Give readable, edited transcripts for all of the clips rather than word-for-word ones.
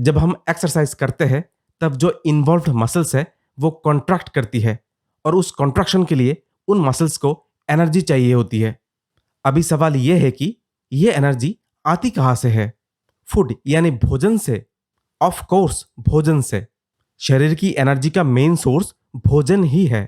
जब हम एक्सरसाइज करते हैं तब जो इन्वॉल्व्ड मसल्स है वो कॉन्ट्रैक्ट करती है और उस कॉन्ट्रैक्शन के लिए उन मसल्स को एनर्जी चाहिए होती है। अभी सवाल ये है कि ये एनर्जी आती कहाँ से है? फूड यानी भोजन से। ऑफ कोर्स भोजन से। शरीर की एनर्जी का मेन सोर्स भोजन ही है,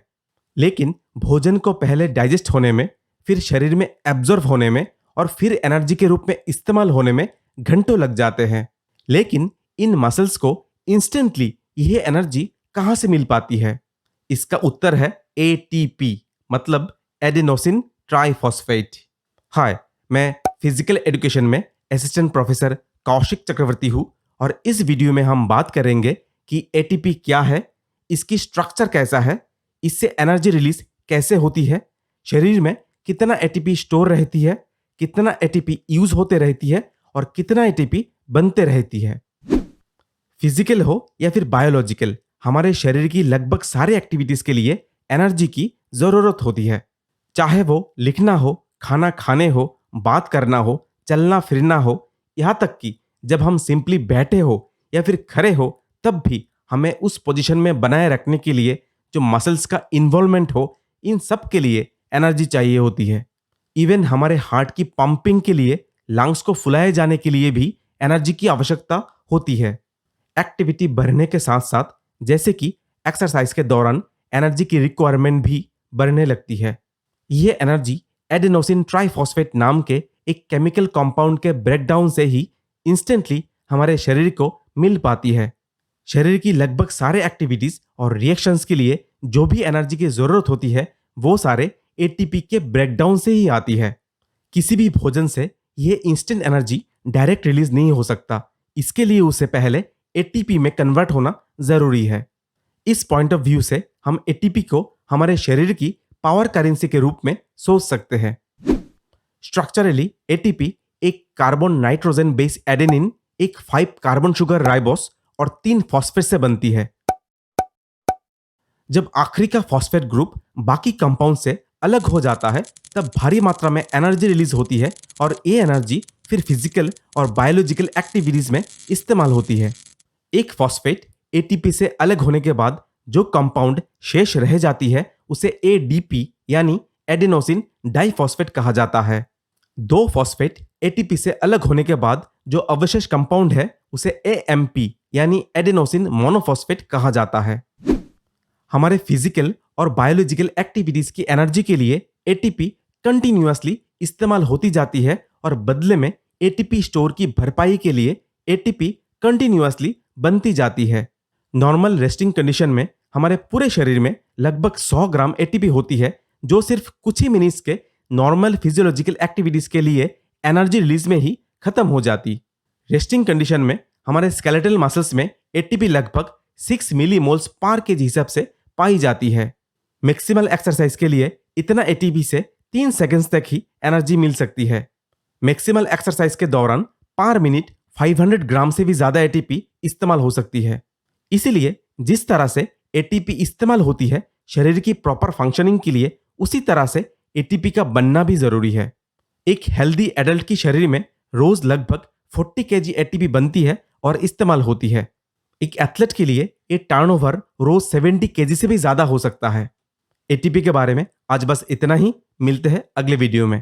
लेकिन भोजन को पहले डाइजेस्ट होने में, फिर शरीर में एब्जॉर्ब होने में और फिर एनर्जी के रूप में इस्तेमाल होने में घंटों लग जाते हैं। लेकिन इन मसल्स को इंस्टेंटली यह एनर्जी कहाँ से मिल पाती है? इसका उत्तर है एटीपी, मतलब एडेनोसिन ट्राइफॉस्फेट। हाय, मैं फिजिकल एजुकेशन में असिस्टेंट प्रोफेसर कौशिक चक्रवर्ती हूँ और इस वीडियो में हम बात करेंगे कि एटीपी क्या है, इसकी स्ट्रक्चर कैसा है, इससे एनर्जी रिलीज कैसे होती है, शरीर में कितना एटीपी स्टोर रहती है, कितना एटीपी यूज होते रहती है और कितना एटीपी बनते रहती है। फिजिकल हो या फिर बायोलॉजिकल, हमारे शरीर की लगभग सारे एक्टिविटीज के लिए एनर्जी की जरूरत होती है। चाहे वो लिखना हो, खाना खाने हो, बात करना हो, चलना फिरना हो, यहाँ तक कि जब हम सिंपली बैठे हो या फिर खड़े हो तब भी हमें उस पोजीशन में बनाए रखने के लिए जो मसल्स का इन्वॉल्वमेंट हो, इन सब के लिए एनर्जी चाहिए होती है। इवन हमारे हार्ट की पंपिंग के लिए, लंग्स को फुलाए जाने के लिए भी एनर्जी की आवश्यकता होती है। एक्टिविटी बढ़ने के साथ साथ, जैसे कि एक्सरसाइज के दौरान, एनर्जी की रिक्वायरमेंट भी बढ़ने लगती है। यह एनर्जी एडेनोसिन ट्राइफॉस्फेट नाम के एक केमिकल कंपाउंड के ब्रेकडाउन से ही इंस्टेंटली हमारे शरीर को मिल पाती है। शरीर की लगभग सारे एक्टिविटीज और रिएक्शंस के लिए जो भी एनर्जी की जरूरत होती है वो सारे एटीपी के ब्रेकडाउन से ही आती है। किसी भी भोजन से ये इंस्टेंट एनर्जी डायरेक्ट रिलीज नहीं हो सकता, इसके लिए उसे पहले एटीपी में कन्वर्ट होना जरूरी है। इस पॉइंट ऑफ व्यू से हम एटीपी को हमारे शरीर की पावर करेंसी के रूप में सोच सकते हैं। स्ट्रक्चरली एटीपी एक कार्बन नाइट्रोजन बेस एडेनिन, एक 5 कार्बन शुगर राइबोस और 3 फॉस्फेट से बनती है। जब आखिरी का फॉस्फेट ग्रुप बाकी कंपाउंड से अलग हो जाता है तब भारी मात्रा में एनर्जी रिलीज होती है और ये एनर्जी फिर फिजिकल और बायोलॉजिकल एक्टिविटीज में इस्तेमाल होती है। एक फॉस्फेट एटीपी से अलग होने के बाद जो कंपाउंड शेष रह जाती है उसे एडीपी यानी एडेनोसिन डाइफॉस्फेट कहा जाता है। 2 फॉस्फेट एटीपी से अलग होने के बाद जो अवशेष कंपाउंड है उसे एएमपी यानी एडेनोसिन मोनोफॉस्फेट कहा जाता है। हमारे फिजिकल और बायोलॉजिकल एक्टिविटीज की एनर्जी के लिए एटीपी कंटिन्यूअसली इस्तेमाल होती जाती है और बदले में एटीपी स्टोर की भरपाई के लिए एटीपी कंटिन्यूअसली बनती जाती है। नॉर्मल रेस्टिंग कंडीशन में हमारे पूरे शरीर में लगभग 100 ग्राम एटीपी होती है, जो सिर्फ कुछ ही मिनट्स के नॉर्मल फिजियोलॉजिकल एक्टिविटीज के लिए एनर्जी रिलीज में ही खत्म हो जाती। रेस्टिंग कंडीशन में हमारे स्केलेटल मसल्स में एटीपी लगभग 6 मिलीमोल्स पर केजी हिसाब से पाई जाती है। मैक्सिमल एक्सरसाइज के लिए इतना एटीपी से 3 सेकंड्स तक ही एनर्जी मिल सकती है। मैक्सिमल एक्सरसाइज के दौरान पर मिनट 500 ग्राम से भी ज्यादा एटीपी इस्तेमाल हो सकती है। इसीलिए जिस तरह से एटीपी इस्तेमाल होती है शरीर की प्रॉपर फंक्शनिंग के लिए, उसी तरह से एटीपी का बनना भी जरूरी है। एक हेल्दी एडल्ट की शरीर में रोज लगभग 40 केजी एटीपी बनती है और इस्तेमाल होती है। एक एथलीट के लिए ये टर्नओवर रोज 70 केजी से भी ज्यादा हो सकता है। एटीपी के बारे में आज बस इतना ही। मिलते हैं अगले वीडियो में।